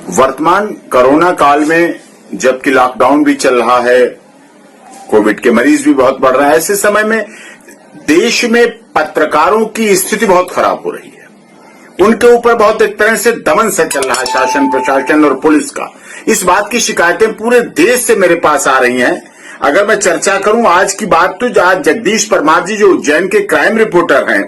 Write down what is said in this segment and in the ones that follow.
वर्तमान कोरोना काल में जबकि लॉकडाउन भी चल रहा है, कोविड के मरीज भी बहुत बढ़ रहे हैं, ऐसे समय में देश में पत्रकारों की स्थिति बहुत खराब हो रही है। उनके ऊपर बहुत एक तरह से दमन सा चल रहा है शासन, प्रशासन और पुलिस का। इस बात की शिकायतें पूरे देश से मेरे पास आ रही हैं। अगर मैं चर्चा करूं आज की बात, तो आज जगदीश परमार जी जो उज्जैन के क्राइम रिपोर्टर हैं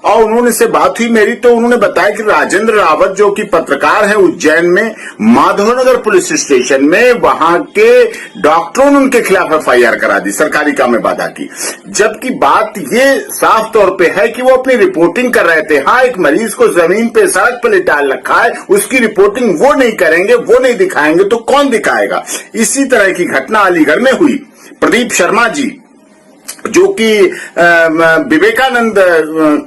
और उन्होंने से बात हुई मेरी, तो उन्होंने बताया कि राजेंद्र रावत जो कि पत्रकार है उज्जैन में माधवनगर पुलिस स्टेशन में, वहां के डॉक्टरों ने उनके खिलाफ एफआईआर करा दी, सरकारी काम में बाधा की। जबकि बात ये साफ तौर पे है कि वो अपनी रिपोर्टिंग कर रहे थे। हाँ, एक मरीज को जमीन पे सड़क पे लिटा रखा है, उसकी रिपोर्टिंग वो नहीं करेंगे, वो नहीं दिखाएंगे तो कौन दिखाएगा। इसी तरह की घटना अलीगढ़ में हुई। प्रदीप शर्मा जी जो कि विवेकानंद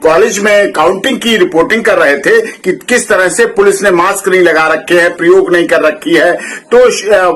कॉलेज में काउंटिंग की रिपोर्टिंग कर रहे थे कि किस तरह से पुलिस ने मास्क नहीं लगा रखे हैं, प्रयोग नहीं कर रखी है, तो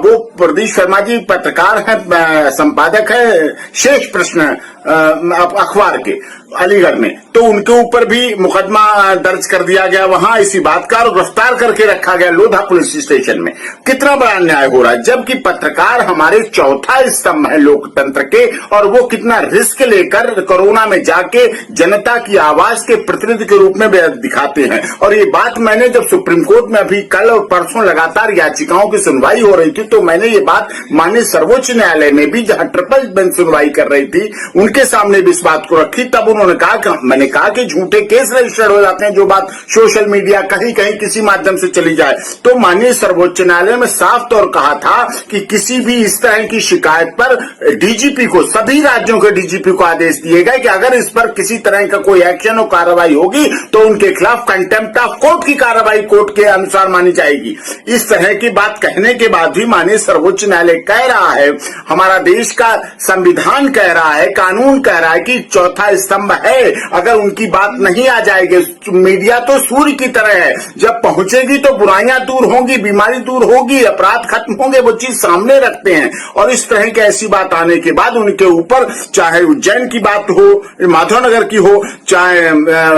वो प्रदीप शर्मा जी पत्रकार हैं, संपादक है शेष प्रश्न अखबार के अलीगढ़ में, तो उनके ऊपर भी मुकदमा दर्ज कर दिया गया वहां इसी बात का, और गिरफ्तार करके रखा गया लोधा पुलिस स्टेशन में। कितना बड़ा अन्याय हो रहा है, जबकि पत्रकार हमारे चौथा स्तंभ है लोकतंत्र के, और वो कितना रिस्क लेकर कोरोना में जाके जनता की आवाज के प्रतिनिधि के रूप में दिखाते हैं। और ये बात मैंने जब सुप्रीम कोर्ट में अभी कल और परसों लगातार याचिकाओं की सुनवाई हो रही थी, तो मैंने ये बात माननीय सर्वोच्च न्यायालय में भी, जहां ट्रिपल बेंच सुनवाई कर रही थी, उनके सामने भी इस बात को रखी। तब उन्होंने कहा, मैंने कहा कि झूठे केस रजिस्टर्ड हो जाते हैं, जो बात सोशल मीडिया कहीं कहीं किसी माध्यम से चली जाए। तो माननीय सर्वोच्च न्यायालय में साफ तौर कहा था कि किसी भी इस तरह की शिकायत पर डीजीपी को, सभी राज्यों के डीजीपी को आदेश दिए गए कि अगर इस पर किसी तरह का कोई एक्शन और कार्रवाई होगी तो उनके खिलाफ कंटेम्प्ट ऑफ कोर्ट की कार्रवाई कोर्ट के अनुसार मानी जाएगी। इस तरह की बात कहने के बाद भी माननीय सर्वोच्च न्यायालय कह रहा है, हमारा देश का संविधान कह रहा है, कानून कह रहा है कि चौथा स्तंभ है, अगर उनकी बात नहीं आ जाएगी। मीडिया तो सूर्य की तरह है, जब पहुंचेगी तो बुराइयां दूर होंगी, बीमारी दूर होगी, अपराध खत्म होंगे, वो चीज सामने रखते हैं। और इस तरह की ऐसी बात आने के बाद उनके ऊपर, चाहे उज्जैन की बात हो, माधवनगर की हो, चाहे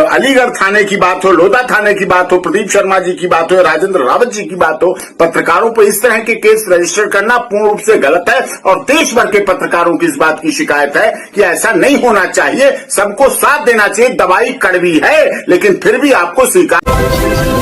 अलीगढ़ थाने की बात हो, लोधा थाने की बात हो, प्रदीप शर्मा जी की बात हो, राजेंद्र रावत जी की बात हो, पत्रकारों पर इस तरह के केस रजिस्टर करना पूर्ण रूप से गलत है। और देश भर के पत्रकारों की इस बात की शिकायत है कि ऐसा नहीं होना चाहिए, सबको साथ देना चाहिए। दवाई कड़वी है लेकिन फिर भी आपको स्वीकार